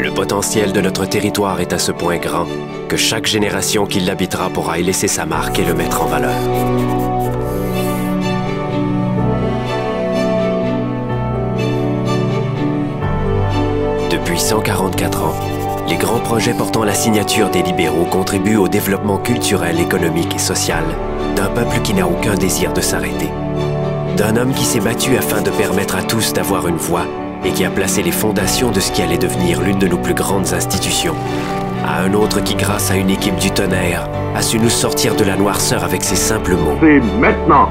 Le potentiel de notre territoire est à ce point grand que chaque génération qui l'habitera pourra y laisser sa marque et le mettre en valeur. Depuis 144 ans, les grands projets portant la signature des libéraux contribuent au développement culturel, économique et social d'un peuple qui n'a aucun désir de s'arrêter. D'un homme qui s'est battu afin de permettre à tous d'avoir une voix et qui a placé les fondations de ce qui allait devenir l'une de nos plus grandes institutions. À un autre qui, grâce à une équipe du tonnerre, a su nous sortir de la noirceur avec ces simples mots. C'est maintenant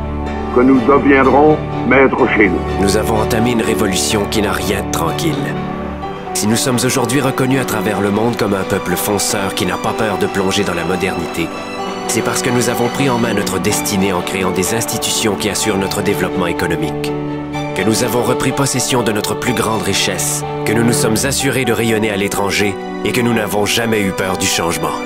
que nous deviendrons maîtres chez nous. Nous avons entamé une révolution qui n'a rien de tranquille. Si nous sommes aujourd'hui reconnus à travers le monde comme un peuple fonceur qui n'a pas peur de plonger dans la modernité, c'est parce que nous avons pris en main notre destinée en créant des institutions qui assurent notre développement économique. Que nous avons repris possession de notre plus grande richesse, que nous nous sommes assurés de rayonner à l'étranger et que nous n'avons jamais eu peur du changement.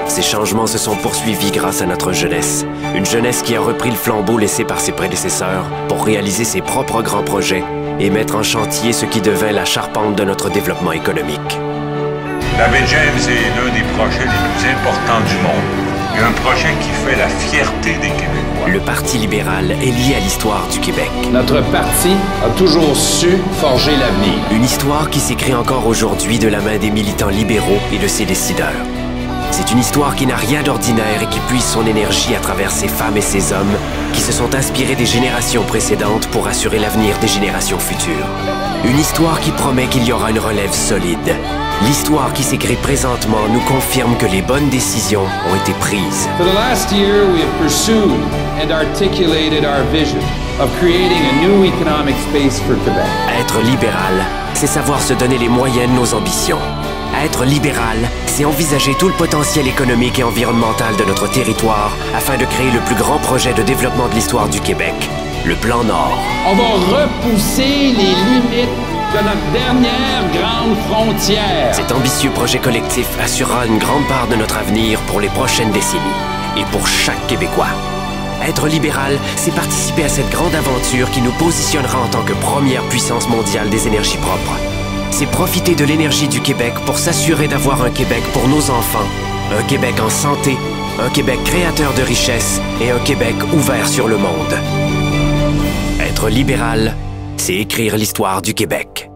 Ces changements se sont poursuivis grâce à notre jeunesse. Une jeunesse qui a repris le flambeau laissé par ses prédécesseurs pour réaliser ses propres grands projets et mettre en chantier ce qui devint la charpente de notre développement économique. La baie James est l'un des projets les plus importants du monde. Et un projet qui fait la fierté des Québécois. Le Parti libéral est lié à l'histoire du Québec. Notre parti a toujours su forger l'avenir. Une histoire qui s'écrit encore aujourd'hui de la main des militants libéraux et de ses décideurs. C'est une histoire qui n'a rien d'ordinaire et qui puise son énergie à travers ces femmes et ces hommes qui se sont inspirés des générations précédentes pour assurer l'avenir des générations futures. Une histoire qui promet qu'il y aura une relève solide. L'histoire qui s'écrit présentement nous confirme que les bonnes décisions ont été prises. For the last year, we have pursued and articulated our vision of creating a new economic space for Quebec. Être libéral, c'est savoir se donner les moyens de nos ambitions. Être libéral, c'est envisager tout le potentiel économique et environnemental de notre territoire afin de créer le plus grand projet de développement de l'histoire du Québec, le Plan Nord. On va repousser les limites de notre dernière grande frontière. Cet ambitieux projet collectif assurera une grande part de notre avenir pour les prochaines décennies et pour chaque Québécois. Être libéral, c'est participer à cette grande aventure qui nous positionnera en tant que première puissance mondiale des énergies propres. C'est profiter de l'énergie du Québec pour s'assurer d'avoir un Québec pour nos enfants, un Québec en santé, un Québec créateur de richesses et un Québec ouvert sur le monde. Être libéral, c'est écrire l'histoire du Québec.